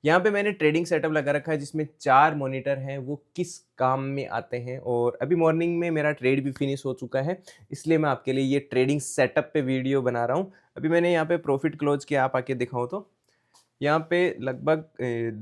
यहाँ पे मैंने ट्रेडिंग सेटअप लगा रखा है जिसमें 4 मॉनिटर हैं, वो किस काम में आते हैं। और अभी मॉर्निंग में मेरा ट्रेड भी फिनिश हो चुका है, इसलिए मैं आपके लिए ये ट्रेडिंग सेटअप पे वीडियो बना रहा हूँ। अभी मैंने यहाँ पे प्रॉफिट क्लोज किया, आप आके दिखाओ तो यहाँ पे लगभग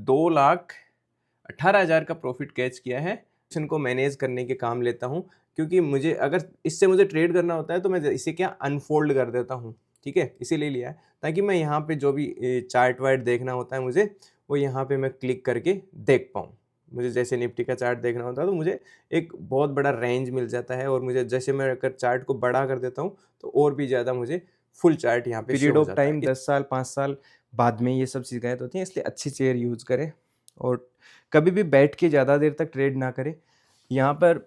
2,18,000 का प्रॉफिट कैच किया है। को मैनेज करने के काम लेता हूँ, क्योंकि मुझे अगर इससे मुझे ट्रेड करना होता है तो मैं इसे क्या अनफोल्ड कर देता हूँ, ठीक है, इसीलिए लिया है ताकि मैं यहाँ पे जो भी चार्ट वार्ट देखना होता है मुझे, वो यहाँ पे मैं क्लिक करके देख पाऊँ। मुझे जैसे निफ्टी का चार्ट देखना होता है तो मुझे एक बहुत बड़ा रेंज मिल जाता है, और मुझे जैसे मैं अगर चार्ट को बड़ा कर देता हूँ तो और भी ज़्यादा मुझे फुल चार्ट यहाँ पे पीरियड ऑफ टाइम 10 साल 5 साल बाद में ये सब शिकायत होती है, इसलिए अच्छी चेयर यूज़ करें और कभी भी बैठ के ज़्यादा देर तक ट्रेड ना करें। यहाँ पर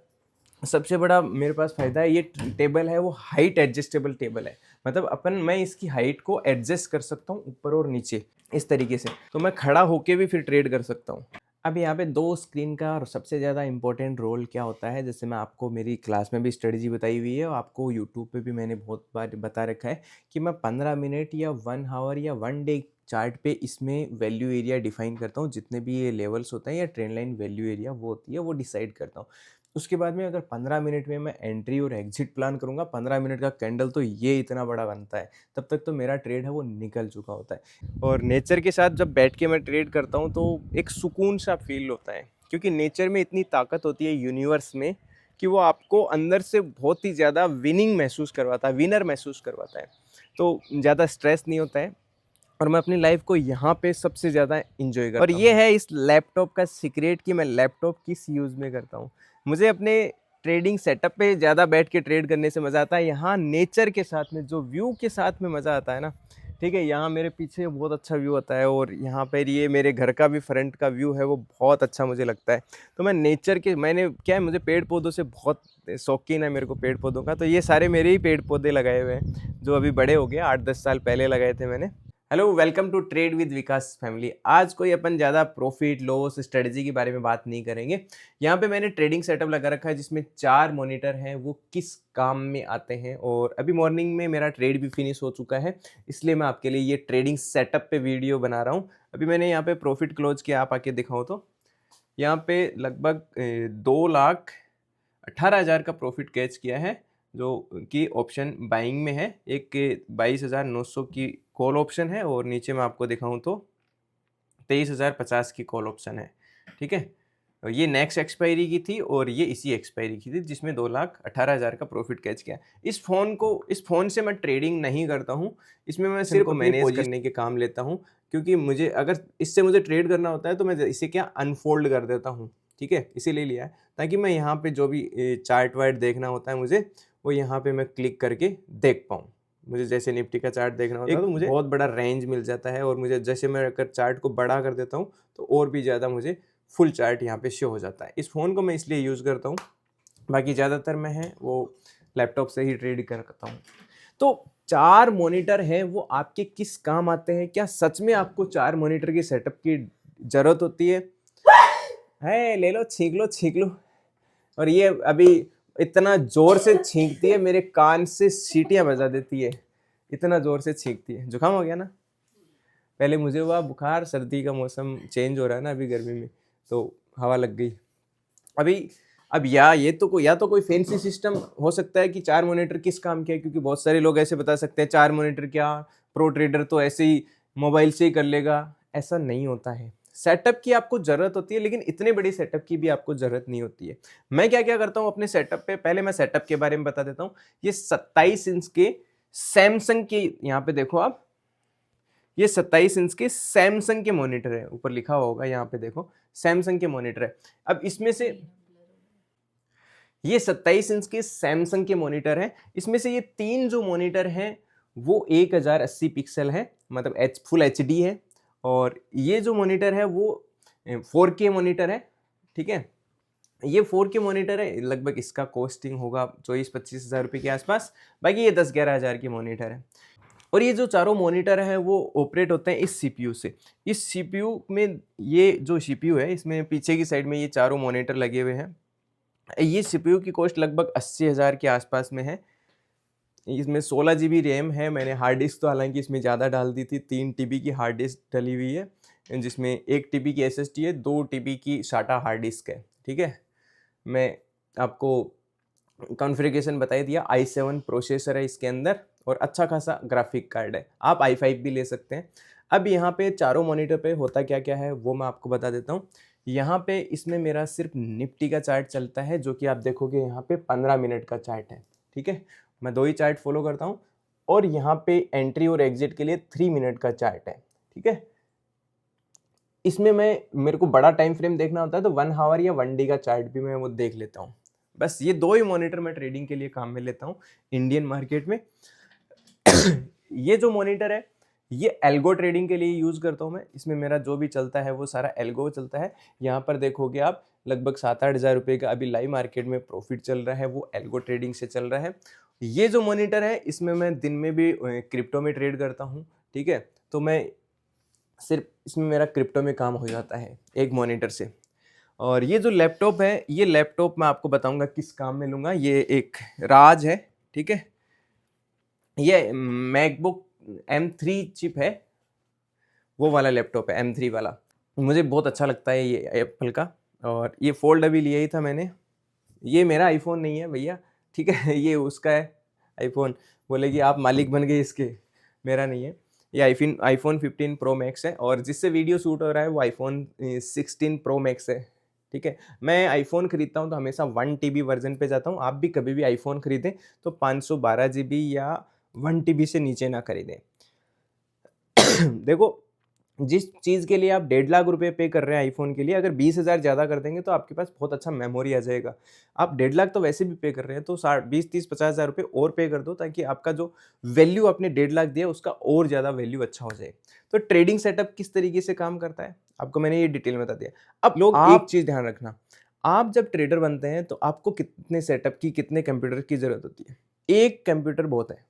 सबसे बड़ा मेरे पास फ़ायदा है, ये टेबल है वो हाइट एडजस्टेबल टेबल है, मतलब मैं इसकी हाइट को एडजस्ट कर सकता हूँ ऊपर और नीचे इस तरीके से, तो मैं खड़ा होके भी फिर ट्रेड कर सकता हूँ। अब यहाँ पे 2 स्क्रीन का और सबसे ज़्यादा इंपॉर्टेंट रोल क्या होता है, जैसे मैं आपको मेरी क्लास में भी स्ट्रेटजी बताई हुई है और आपको यूट्यूब पे भी मैंने बहुत बार बता रखा है कि मैं 15 मिनट या 1 आवर या 1 डे चार्ट पे इसमें वैल्यू एरिया डिफाइन करता हूँ। जितने भी ये लेवल्स होते हैं या ट्रेंड लाइन वैल्यू एरिया वो होती है, वो डिसाइड करता हूँ। उसके बाद में अगर 15 मिनट में मैं एंट्री और एग्जिट प्लान करूँगा, 15 मिनट का कैंडल तो ये इतना बड़ा बनता है, तब तक तो मेरा ट्रेड है वो निकल चुका होता है। और नेचर के साथ जब बैठ के मैं ट्रेड करता हूँ तो एक सुकून सा फील होता है, क्योंकि नेचर में इतनी ताकत होती है यूनिवर्स में कि वो आपको अंदर से बहुत ही ज़्यादा विनिंग महसूस करवाता है, विनर महसूस करवाता है। तो ज़्यादा स्ट्रेस नहीं होता है और मैं अपनी लाइफ को यहाँ पे सबसे ज़्यादा इंजॉय करता हूँ। और ये है इस लैपटॉप का सीक्रेट कि मैं लैपटॉप किस यूज़ में करता हूँ। मुझे अपने ट्रेडिंग सेटअप पे ज़्यादा बैठ के ट्रेड करने से मज़ा आता है, यहाँ नेचर के साथ में जो व्यू के साथ में मज़ा आता है ना, ठीक है। यहाँ मेरे पीछे बहुत अच्छा व्यू आता है और यहाँ पर ये मेरे घर का भी फ्रंट का व्यू है वो बहुत अच्छा मुझे लगता है। तो मैं नेचर के मैंने क्या है, मुझे पेड़ पौधों से बहुत शौकीन है मेरे को पेड़ पौधों का, तो ये सारे मेरे ही पेड़ पौधे लगाए हुए हैं जो अभी बड़े हो गए, 8-10 साल पहले लगाए थे मैंने। Hello, welcome to trade with Vikas family. आज कोई अपन ज़्यादा प्रॉफिट लॉस स्ट्रेटजी के बारे में बात नहीं करेंगे। यहाँ पे मैंने ट्रेडिंग सेटअप लगा रखा है जिसमें 4 मॉनिटर हैं, वो किस काम में आते हैं। और अभी मॉर्निंग में मेरा ट्रेड भी फिनिश हो चुका है, इसलिए मैं आपके लिए ये ट्रेडिंग सेटअप पे वीडियो बना रहा हूँ। अभी मैंने यहाँ पे प्रॉफिट क्लोज किया, आप आके दिखाओ तो यहाँ पे लगभग 2,18,000 का प्रॉफिट कैच किया है, जो कि ऑप्शन बाइंग में है। एक 22,900 की कॉल ऑप्शन है और नीचे मैं आपको दिखाऊं तो 23,050 की कॉल ऑप्शन है, ठीक है। ये नेक्स्ट एक्सपायरी की थी और ये इसी एक्सपायरी की थी, जिसमें 2,18,000 का प्रॉफिट कैच किया। इस फ़ोन से मैं ट्रेडिंग नहीं करता हूँ, इसमें मैं सिर्फ मैनेज करने के काम लेता हूँ, क्योंकि मुझे अगर इससे मुझे ट्रेड करना होता है तो मैं इसे क्या अनफोल्ड कर देता हूँ, ठीक है, इसीलिए लिया है ताकि मैं यहाँ पे जो भी चार्ट वार्ट देखना होता है मुझे, वो यहाँ पे मैं क्लिक करके देख पाऊँ। मुझे जैसे निफ्टी का चार्ट देखना होता है तो मुझे बहुत बड़ा रेंज मिल जाता है, और मुझे जैसे मैं अगर चार्ट को बड़ा कर देता हूँ तो और भी ज़्यादा मुझे फुल चार्ट यहाँ पे शो हो जाता है। इस फ़ोन को मैं इसलिए यूज़ करता हूँ, बाकी ज़्यादातर मैं है वो लैपटॉप से ही ट्रेड करता हूँ। तो 4 मॉनिटर हैं, वो आपके किस काम आते हैं? क्या सच में आपको 4 मॉनिटर की सेटअप की ज़रूरत होती है? ले लो, छींक लो, छींक लो। और ये अभी इतना ज़ोर से छींकती है, मेरे कान से सीटियाँ बजा देती है, इतना ज़ोर से छींकती है। जुकाम हो गया ना? पहले मुझे हुआ बुखार, सर्दी का मौसम चेंज हो रहा है ना अभी गर्मी में, तो हवा लग गई अभी। अब या तो कोई फैंसी सिस्टम हो सकता है कि 4 मॉनिटर किस काम के है, क्योंकि बहुत सारे लोग ऐसे बता सकते हैं 4 मॉनिटर क्या, प्रो ट्रेडर तो ऐसे ही मोबाइल से ही कर लेगा। ऐसा नहीं होता है, सेटअप की आपको ज़रूरत होती है, लेकिन इतने बड़ी सेटअप की भी आपको ज़रूरत नहीं होती है। मैं क्या क्या करता हूँ अपने सेटअप पे, पहले मैं सेटअप के बारे में बता देता हूँ। ये 27 इंच के सैमसंग के, यहाँ पे देखो आप, ये 27 इंच के सैमसंग के मॉनिटर है, ऊपर लिखा हुआ होगा, यहाँ पे देखो सैमसंग के मॉनिटर है। अब इसमें से ये 27 इंच के सैमसंग के मॉनिटर हैं, इसमें से ये 3 जो मॉनिटर हैं वो 1080 पिक्सल है, मतलब फुल एचडी है। और ये जो मॉनिटर है वो 4K मॉनिटर है, ठीक है। ये 4K मॉनिटर है, लगभग इसका कॉस्टिंग होगा 24-25 हज़ार रुपये के आसपास। बाकी ये 10-11 हज़ार की मॉनिटर है। और ये जो चारों मॉनिटर हैं वो ऑपरेट होते हैं इस सीपीयू से। इस सीपीयू में, ये जो सीपीयू है इसमें पीछे की साइड में ये चारों मॉनिटर लगे हुए हैं। ये सीपीयू की कॉस्ट लगभग 80,000 के आसपास में है। इसमें 16 GB रैम है। मैंने हार्ड डिस्क तो हालांकि इसमें ज़्यादा डाल दी थी, 3 TB की हार्ड डिस्क डली हुई है। जिसमें 1 TB की SSD है, 2 TB की SATA हार्ड डिस्क है। ठीक है, मैं आपको कॉन्फ़िगरेशन बता ही दिया। i7 प्रोसेसर है इसके अंदर और अच्छा खासा ग्राफिक कार्ड है। आप i5 भी ले सकते हैं। अब यहाँ पे चारों मॉनिटर पे होता क्या-क्या है वो मैं आपको बता देता हूँ। यहाँ पे इसमें मेरा सिर्फ निफ्टी का चार्ट चलता है, जो कि आप देखोगे यहाँ पे 15 मिनट का चार्ट है। ठीक है, मैं 2 ही चार्ट फॉलो करता हूँ और यहाँ पे एंट्री और एग्जिट के लिए 3 मिनट का चार्ट है। ठीक है, इसमें मेरे को बड़ा टाइम फ्रेम देखना होता है तो 1 आवर या 1 डे का चार्ट भी मैं वो देख लेता हूँ। बस ये 2 ही मॉनिटर मैं ट्रेडिंग के लिए काम में लेता हूँ इंडियन मार्केट में। ये जो मॉनिटर है ये एल्गो ट्रेडिंग के लिए यूज़ करता हूँ मैं। इसमें मेरा जो भी चलता है वो सारा एल्गो चलता है। यहाँ पर देखोगे आप लगभग 7-8 हज़ार रुपये का अभी लाइव मार्केट में प्रॉफिट चल रहा है, वो एल्गो ट्रेडिंग से चल रहा है। ये जो मॉनिटर है इसमें मैं दिन में भी क्रिप्टो में ट्रेड करता हूँ। ठीक है, तो मैं सिर्फ इसमें मेरा क्रिप्टो में काम हो जाता है एक मॉनिटर से। और ये जो लैपटॉप है, ये लैपटॉप मैं आपको बताऊंगा किस काम में लूँगा। ये एक राज है। ठीक है, ये मैकबुक M3 चिप है, वो वाला लैपटॉप है M3 वाला। मुझे बहुत अच्छा लगता है ये एप्पल का। और ये फोल्ड अभी लिया ही था मैंने। ये मेरा आईफोन नहीं है भैया, ठीक है, ये उसका है आईफोन। बोले कि आप मालिक बन गए इसके, मेरा नहीं है। ये आईफोन 15 प्रो मैक्स है और जिससे वीडियो शूट हो रहा है वो आईफोन 16 प्रो मैक्स है। ठीक है, मैं आईफोन खरीदता हूँ तो हमेशा 1 TB वर्जन पे जाता हूँ। आप भी कभी भी आईफोन खरीदें तो 512 GB या 1 TB से नीचे ना खरीदें। देखो, जिस चीज़ के लिए आप 1.5 लाख रुपए पे कर रहे हैं आईफोन के लिए, अगर 20,000 ज़्यादा कर देंगे तो आपके पास बहुत अच्छा मेमोरी आ जाएगा। आप 1.5 लाख तो वैसे भी पे कर रहे हैं तो 20-30-50,000 रुपये और पे कर दो, ताकि आपका जो वैल्यू आपने 1.5 लाख दिया उसका और ज़्यादा वैल्यू अच्छा हो जाए। तो ट्रेडिंग सेटअप किस तरीके से काम करता है आपको मैंने ये डिटेल में बता दिया। अब लोग एक चीज़ ध्यान रखना, आप जब ट्रेडर बनते हैं तो आपको कितने सेटअप की, कितने कंप्यूटर की ज़रूरत होती है? एक कंप्यूटर बहुत है।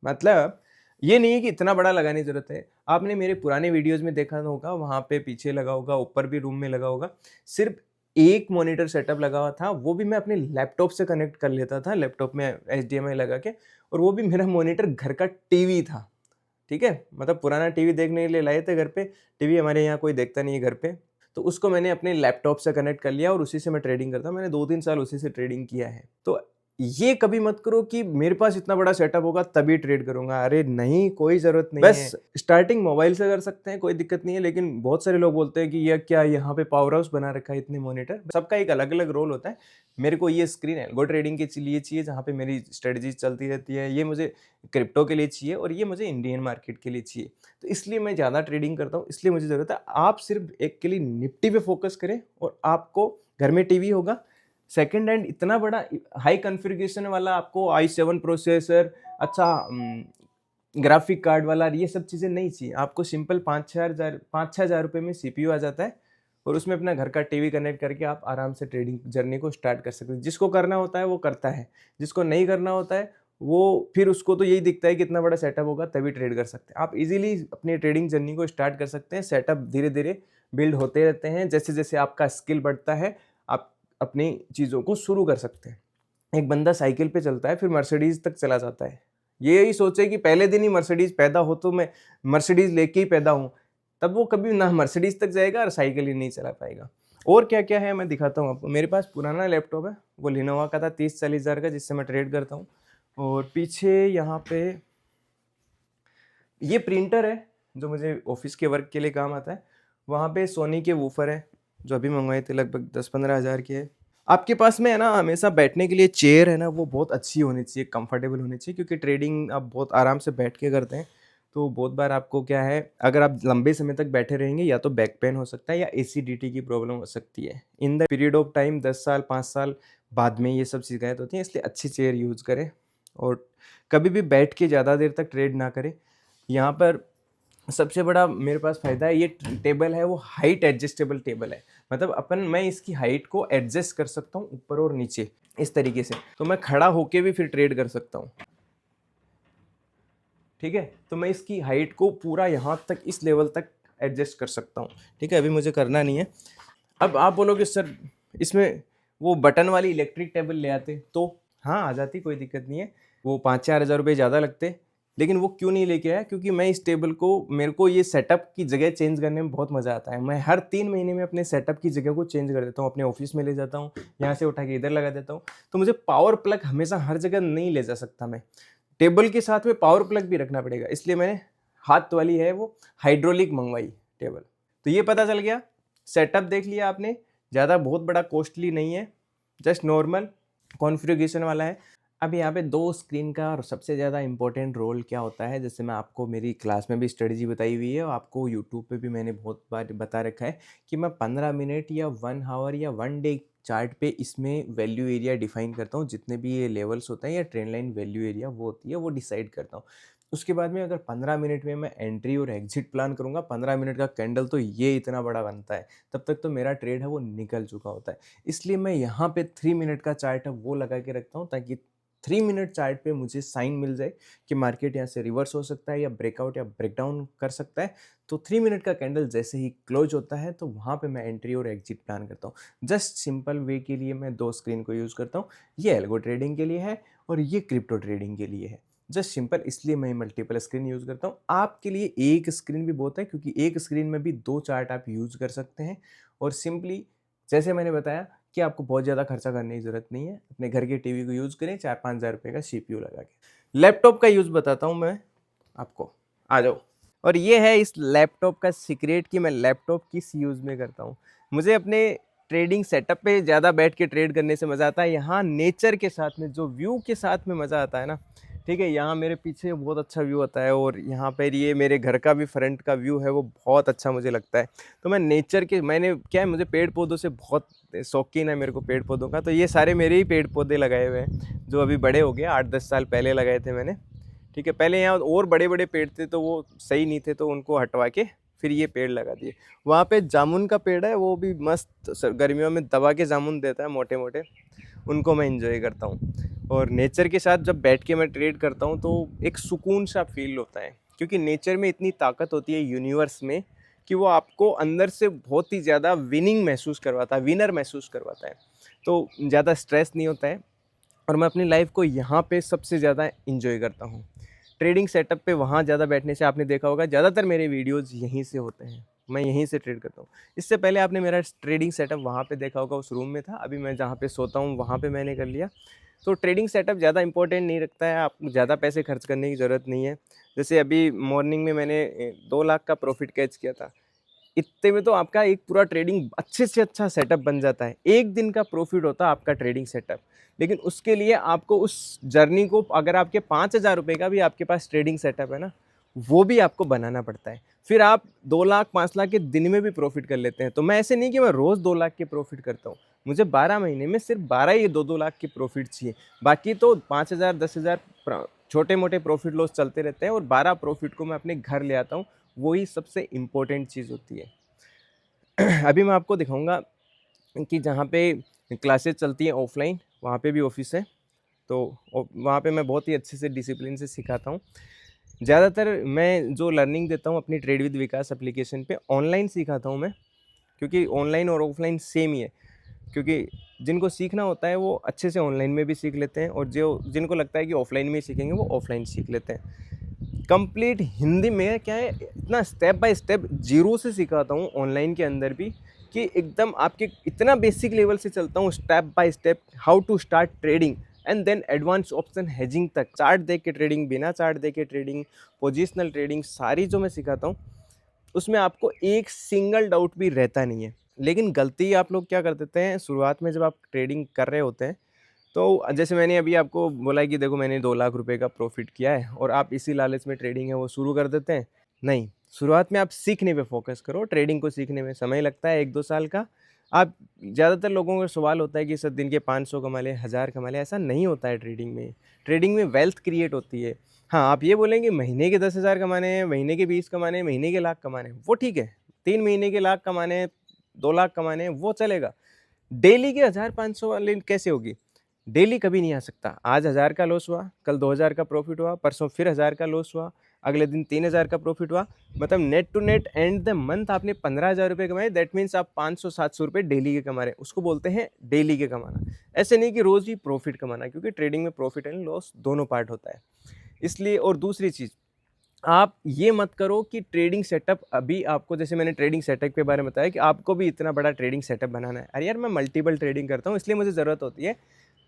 मतलब ये नहीं है कि इतना बड़ा लगाने की ज़रूरत है। आपने मेरे पुराने वीडियोज़ में देखा होगा, वहाँ पे पीछे लगा होगा, ऊपर भी रूम में लगा होगा। सिर्फ़ एक मॉनिटर सेटअप लगा हुआ था, वो भी मैं अपने लैपटॉप से कनेक्ट कर लेता था, लैपटॉप में एचडीएमआई लगा के, और वो भी मेरा मॉनिटर घर का टीवी था। ठीक है? मतलब पुराना टीवी देखने के लिए लाए थे घर पे, टीवी हमारे यहाँ कोई देखता नहीं है घर पे। तो उसको मैंने अपने लैपटॉप से कनेक्ट कर लिया और उसी से मैं ट्रेडिंग करता हूँ। मैंने 2-3 साल उसी से ट्रेडिंग किया है। तो ये कभी मत करो कि मेरे पास इतना बड़ा सेटअप होगा तभी ट्रेड करूंगा। अरे नहीं, कोई ज़रूरत नहीं है। बस स्टार्टिंग मोबाइल से कर सकते हैं, कोई दिक्कत नहीं है। लेकिन बहुत सारे लोग बोलते हैं कि ये क्या यहाँ पे पावर हाउस बना रखा है इतने मॉनिटर। सबका एक अलग-अलग रोल होता है। मेरे को ये स्क्रीन एल्गो ट्रेडिंग के लिए चाहिए, जहाँ पे मेरी स्ट्रेटजी चलती रहती है। ये मुझे क्रिप्टो के लिए चाहिए और ये मुझे इंडियन मार्केट के लिए चाहिए। तो इसलिए मैं ज़्यादा ट्रेडिंग करता हूँ, इसलिए मुझे ज़रूरत है। आप सिर्फ एक के लिए निफ्टी पे फोकस करें और आपको घर में टीवी होगा। सेकंड हैंड इतना बड़ा हाई कॉन्फ़िगरेशन वाला आपको i7 प्रोसेसर, अच्छा ग्राफिक कार्ड वाला, ये सब चीज़ें नहीं चाहिए। आपको सिंपल 5-6 हज़ार रुपये में सीपीयू आ जाता है और उसमें अपना घर का टीवी कनेक्ट करके आप आराम से ट्रेडिंग जर्नी को स्टार्ट कर सकते हैं। जिसको करना होता है वो करता है, जिसको नहीं करना होता है वो फिर उसको तो यही दिखता है कि इतना बड़ा सेटअप होगा तभी ट्रेड कर सकते हैं। आप इजीली अपनी ट्रेडिंग जर्नी को स्टार्ट कर सकते हैं। सेटअप धीरे-धीरे बिल्ड होते रहते हैं। जैसे-जैसे आपका स्किल बढ़ता है, आप अपनी चीज़ों को शुरू कर सकते हैं। एक बंदा साइकिल पे चलता है, फिर मर्सिडीज़ तक चला जाता है। ये ही सोचे कि पहले दिन ही मर्सिडीज़ पैदा हो तो मैं मर्सिडीज़ लेके ही पैदा हूँ, तब वो कभी ना मर्सिडीज़ तक जाएगा और साइकिल ही नहीं चला पाएगा। और क्या-क्या है मैं दिखाता हूँ आपको। मेरे पास पुराना लैपटॉप है, वो लिनोवा का था 30-40 हज़ार का, जिससे मैं ट्रेड करता हूँ। और पीछे यहाँ पे ये प्रिंटर है जो मुझे ऑफिस के वर्क के लिए काम आता है। वहाँ पे सोनी के वूफर है जो अभी मंगवाए थे, लगभग 10-15 हज़ार के है। आपके पास में है ना हमेशा बैठने के लिए चेयर है ना, वो बहुत अच्छी होनी चाहिए, कंफर्टेबल होनी चाहिए, क्योंकि ट्रेडिंग आप बहुत आराम से बैठ के करते हैं। तो बहुत बार आपको क्या है, अगर आप लंबे समय तक बैठे रहेंगे या तो बैक पेन हो सकता है या एसिडिटी की प्रॉब्लम हो सकती है। In the period of time 10 साल 5 साल बाद में ये सब शिकायत होती है, इसलिए अच्छी चेयर यूज़ करें और कभी भी बैठ के ज़्यादा देर तक ट्रेड ना करें। यहाँ पर सबसे बड़ा मेरे पास फ़ायदा है, ये टेबल है वो हाइट एडजस्टेबल टेबल है। मतलब मैं इसकी हाइट को एडजस्ट कर सकता हूँ ऊपर और नीचे इस तरीके से, तो मैं खड़ा होके भी फिर ट्रेड कर सकता हूँ। ठीक है, तो मैं इसकी हाइट को पूरा यहाँ तक, इस लेवल तक एडजस्ट कर सकता हूँ। ठीक है, अभी मुझे करना नहीं है। अब आप बोलोगे सर इसमें वो बटन वाली इलेक्ट्रिक टेबल ले आते तो हाँ, आ जाती, कोई दिक्कत नहीं है। वो 5-4 हज़ार रुपये ज़्यादा लगते, लेकिन वो क्यों नहीं लेके आया, क्योंकि मैं इस टेबल को, मेरे को ये सेटअप की जगह चेंज करने में बहुत मज़ा आता है। मैं हर 3 महीने में अपने सेटअप की जगह को चेंज कर देता हूँ, अपने ऑफिस में ले जाता हूँ, यहाँ से उठा के इधर लगा देता हूँ। तो मुझे पावर प्लग हमेशा हर जगह नहीं ले जा सकता मैं, टेबल के साथ में पावर प्लग भी रखना पड़ेगा, इसलिए मैंने हाथ वाली है वो हाइड्रोलिक मंगवाई टेबल। तो ये पता चल गया, सेटअप देख लिया आपने, ज़्यादा बहुत बड़ा कॉस्टली नहीं है, जस्ट नॉर्मल कॉन्फ़िगरेशन वाला है। अब यहाँ पे 2 स्क्रीन का और सबसे ज़्यादा इम्पोर्टेंट रोल क्या होता है, जैसे मैं आपको मेरी क्लास में भी स्ट्रेटजी बताई हुई है और आपको यूट्यूब पे भी मैंने बहुत बार बता रखा है कि मैं 15 मिनट या 1 आवर या 1 डे चार्ट पे इसमें वैल्यू एरिया डिफाइन करता हूँ। जितने भी ये लेवल्स होते हैं या ट्रेंड लाइन वैल्यू एरिया वो होती है, वो डिसाइड करता हूँ। उसके बाद में अगर 15 मिनट में मैं एंट्री और एग्जिट प्लान करूँगा, 15 मिनट का कैंडल तो ये इतना बड़ा बनता है, तब तक तो मेरा ट्रेड है वो निकल चुका होता है। इसलिए मैं यहाँ पे 3 मिनट का चार्ट है वो लगा के रखता हूँ, ताकि 3 मिनट चार्ट पे मुझे साइन मिल जाए कि मार्केट यहाँ से रिवर्स हो सकता है या ब्रेकआउट या ब्रेकडाउन कर सकता है। तो 3 मिनट का कैंडल जैसे ही क्लोज होता है तो वहाँ पे मैं एंट्री और एग्जिट प्लान करता हूँ। जस्ट सिंपल वे के लिए मैं 2 स्क्रीन को यूज़ करता हूँ। ये एल्गो ट्रेडिंग के लिए है और ये क्रिप्टो ट्रेडिंग के लिए है। जस्ट सिंपल, इसलिए मैं मल्टीपल स्क्रीन यूज़ करता हूँ। आपके लिए एक स्क्रीन भी बहुत है, क्योंकि एक स्क्रीन में भी 2 चार्ट आप यूज़ कर सकते हैं। और सिंपली जैसे मैंने बताया कि आपको बहुत ज़्यादा खर्चा करने की ज़रूरत नहीं है। अपने घर के टीवी को यूज़ करें 4-5 हज़ार रुपये का सीपीयू लगा के। लैपटॉप का यूज़ बताता हूँ मैं आपको, आ जाओ। और ये है इस लैपटॉप का सीक्रेट कि मैं लैपटॉप किस यूज़ में करता हूँ। मुझे अपने ट्रेडिंग सेटअप पे ज़्यादा बैठ के ट्रेड करने से मज़ा आता है। यहाँ नेचर के साथ में, जो व्यू के साथ में मज़ा आता है ना, ठीक है। यहाँ मेरे पीछे बहुत अच्छा व्यू आता है और यहाँ पर ये मेरे घर का भी फ्रंट का व्यू है, वो बहुत अच्छा मुझे लगता है। तो मैं नेचर के, मैंने क्या है, मुझे पेड़ पौधों से बहुत शौकीन है मेरे को पेड़ पौधों का। तो ये सारे मेरे ही पेड़ पौधे लगाए हुए हैं, जो अभी बड़े हो गए, 8-10 साल पहले लगाए थे मैंने, ठीक है। पहले यहाँ और बड़े बड़े पेड़ थे तो वो सही नहीं थे, तो उनको हटवा के फिर ये पेड़ लगा दिए। वहाँ पे जामुन का पेड़ है, वो भी मस्त गर्मियों में दबा के जामुन देता है, मोटे मोटे, उनको मैं इंजॉय करता हूँ। और नेचर के साथ जब बैठ के मैं ट्रेड करता हूँ तो एक सुकून सा फील होता है, क्योंकि नेचर में इतनी ताकत होती है यूनिवर्स में कि वो आपको अंदर से बहुत ही ज़्यादा विनिंग महसूस करवाता है, विनर महसूस करवाता है। तो ज़्यादा स्ट्रेस नहीं होता है और मैं अपनी लाइफ को यहाँ पे सबसे ज़्यादा इंजॉय करता हूँ। ट्रेडिंग सेटअप पे वहाँ ज़्यादा बैठने से, आपने देखा होगा ज़्यादातर मेरे वीडियोज़ यहीं से होते हैं, मैं यहीं से ट्रेड करता हूँ। इससे पहले आपने मेरा ट्रेडिंग सेटअप वहाँ पे देखा होगा, उस रूम में था। अभी मैं जहाँ पे सोता हूँ वहाँ पे मैंने कर लिया। तो ट्रेडिंग सेटअप ज़्यादा इंपॉर्टेंट नहीं रखता है, आपको ज़्यादा पैसे खर्च करने की ज़रूरत नहीं है। जैसे अभी मॉर्निंग में मैंने 2 लाख का प्रॉफिट कैच किया था। इतने में तो आपका एक पूरा ट्रेडिंग अच्छे से अच्छा सेटअप बन जाता है। एक दिन का प्रॉफिट होता है आपका ट्रेडिंग सेटअप, लेकिन उसके लिए आपको उस जर्नी को, अगर आपके 5,000 रुपये का भी आपके पास ट्रेडिंग सेटअप है ना, वो भी आपको बनाना पड़ता है। फिर आप 2 लाख 5 लाख के दिन में भी प्रॉफिट कर लेते हैं। तो मैं ऐसे नहीं कि मैं रोज़ 2 लाख के प्रॉफिट करता हूँ, मुझे 12 महीने में सिर्फ 12 ही 2-2 लाख के प्रॉफिट चाहिए। बाकी तो 5,000 10,000 छोटे मोटे प्रॉफिट लॉस चलते रहते हैं और 12 प्रॉफिट को मैं अपने घर ले आता हूँ। वही सबसे इम्पोर्टेंट चीज़ होती है। अभी मैं आपको दिखाऊंगा कि जहाँ पे क्लासेस चलती हैं ऑफलाइन, वहाँ पे भी ऑफिस है। तो वहाँ पे मैं बहुत ही अच्छे से डिसिप्लिन से सिखाता हूँ। ज़्यादातर मैं जो लर्निंग देता हूँ अपनी ट्रेड विद विकास एप्लीकेशन पे ऑनलाइन सिखाता हूँ मैं, क्योंकि ऑनलाइन और ऑफलाइन सेम ही है। क्योंकि जिनको सीखना होता है वो अच्छे से ऑनलाइन में भी सीख लेते हैं, और जो जिनको लगता है कि ऑफलाइन में सीखेंगे वो ऑफलाइन सीख लेते हैं। कंप्लीट हिंदी में क्या है, इतना स्टेप बाय स्टेप जीरो से सिखाता हूँ ऑनलाइन के अंदर भी, कि एकदम आपके इतना बेसिक लेवल से चलता हूँ, step by step, how to start trading and then advance option hedging तक, चार्ट देख के ट्रेडिंग, बिना चार्ट देख के ट्रेडिंग, पोजिशनल ट्रेडिंग, सारी जो मैं सिखाता हूँ उसमें आपको एक सिंगल डाउट भी रहता नहीं है। लेकिन गलती आप लोग क्या कर देते हैं, शुरुआत में जब आप ट्रेडिंग कर रहे होते हैं, तो जैसे मैंने अभी आपको बोला कि देखो मैंने 2 लाख रुपए का प्रॉफिट किया है और आप इसी लालच में ट्रेडिंग है वो शुरू कर देते हैं। नहीं, शुरुआत में आप सीखने पे फोकस करो। ट्रेडिंग को सीखने में समय लगता है 1-2 साल का। आप, ज़्यादातर लोगों का सवाल होता है कि सर दिन के 500 कमा लें, 1000 कमा लें, ऐसा नहीं होता है ट्रेडिंग में। ट्रेडिंग में वेल्थ क्रिएट होती है। हाँ, आप ये बोलेंगे महीने के 10,000 कमाने हैं, महीने के 20 कमाने हैं, महीने के लाख कमाने हैं, वो ठीक है। 3 महीने के लाख कमाने हैं, 2 लाख कमाने हैं, वो चलेगा। डेली के 1000-500 वाले कैसे होगी? डेली कभी नहीं आ सकता। आज 1000 का लॉस हुआ, कल 2000 का प्रॉफिट हुआ, परसों फिर 1000 का लॉस हुआ, अगले दिन 3000 का प्रॉफिट हुआ। मतलब net to net end the month आपने 15,000 रुपये कमाए। दैट मीन्स आप 500-700 रुपये डेली के कमा रहे हैं। उसको बोलते हैं डेली के कमाना। ऐसे नहीं कि रोज़ ही प्रॉफिट कमाना, क्योंकि ट्रेडिंग में प्रॉफिट एंड लॉस दोनों पार्ट होता है। इसलिए और दूसरी चीज़, आप ये मत करो कि ट्रेडिंग सेटअप अभी आपको, जैसे मैंने ट्रेडिंग सेटअप के बारे में बताया कि आपको भी इतना बड़ा ट्रेडिंग सेटअप बनाना है। अरे यार मैं मल्टीपल ट्रेडिंग करता हूँ इसलिए मुझे ज़रूरत होती है।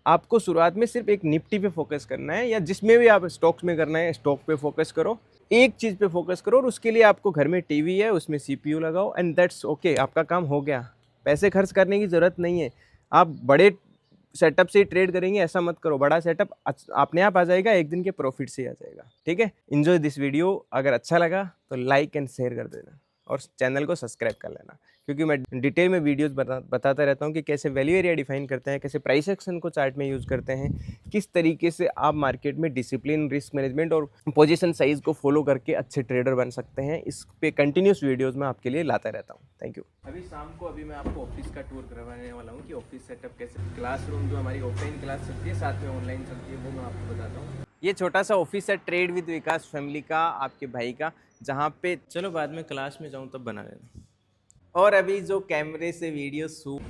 आपको शुरुआत में सिर्फ एक निफ्टी पे फोकस करना है, या जिसमें भी आप स्टॉक्स में करना है स्टॉक पे फोकस करो, एक चीज़ पे फोकस करो, और उसके लिए आपको घर में टीवी है उसमें सीपीयू लगाओ एंड दैट्स ओके, आपका काम हो गया। पैसे खर्च करने की ज़रूरत नहीं है। आप बड़े सेटअप से ही ट्रेड करेंगे ऐसा मत करो, बड़ा सेटअप अपने आप आ जाएगा, एक दिन के प्रॉफिट से ही आ जाएगा। ठीक है, एंजॉय दिस वीडियो। अगर अच्छा लगा तो लाइक एंड शेयर कर देना और चैनल को सब्सक्राइब कर लेना, क्योंकि मैं डिटेल में वीडियोस बताता रहता हूँ कि कैसे वैल्यू एरिया डिफाइन करते हैं, कैसे प्राइस एक्शन को चार्ट में यूज़ करते हैं, किस तरीके से आप मार्केट में डिसिप्लिन, रिस्क मैनेजमेंट और पोजीशन साइज को फॉलो करके अच्छे ट्रेडर बन सकते हैं। इस पे कंटिन्यूस वीडियोस में आपके लिए लाता रहता हूँ। Thank you. अभी शाम को मैं आपको ऑफिस का टूर करवाने वाला हूँ कि ऑफिस सेटअप कैसे, क्लासरूम जो हमारी ऑफलाइन क्लास चलती है साथ में ऑनलाइन चलती है वो मैं आपको बताता हूँ। ये छोटा सा ऑफिस है ट्रेड विद विकास फैमिली का, आपके भाई का, जहाँ पे चलो बाद में क्लास में जाऊँ तब बना लेना। और अभी जो कैमरे से वीडियो शूट,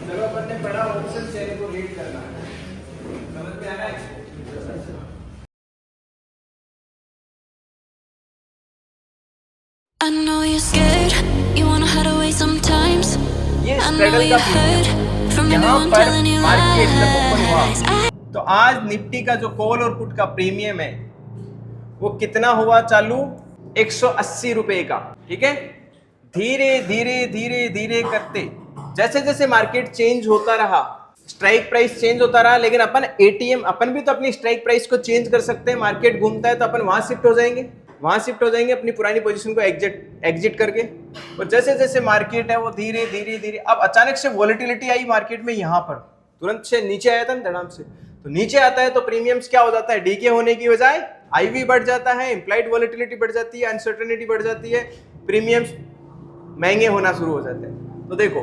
चलो अपन ने बड़ा ऑप्शन शेयर को रीड करना है, समझ में आ रहा है? I know you're scared, you wanna hide away sometimes. ये I know स्ट्रगल you का hurt from यहाँ everyone पर telling you मार्केट जब ओपन lies. हुआ तो आज निफ्टी का जो कॉल और पुट का प्रीमियम है वो कितना हुआ चालू, 180 रुपए का। ठीक है, धीरे धीरे धीरे धीरे करते जैसे जैसे मार्केट चेंज होता रहा, स्ट्राइक प्राइस चेंज होता रहा, लेकिन अपन एटीएम, अपन भी तो अपनी स्ट्राइक प्राइस को चेंज कर सकते हैं। मार्केट घूमता है तो अपन वहां शिफ्ट हो जाएंगे अपनी पुरानी पोजीशन को एग्जिट करके। और जैसे जैसे मार्केट है वो धीरे धीरे धीरे, अब अचानक से वॉलेटिलिटी आई मार्केट में, यहाँ पर तुरंत से नीचे आया था धड़ाम से, तो नीचे आता है तो प्रीमियम्स क्या हो जाता है, डीके होने की बजाय आईवी बढ़ जाता है, इंप्लाइड वॉलेटिलिटी बढ़ जाती है, अनसर्टेनिटी बढ़ जाती है, प्रीमियम्स महंगे होना शुरू हो जाते हैं। तो देखो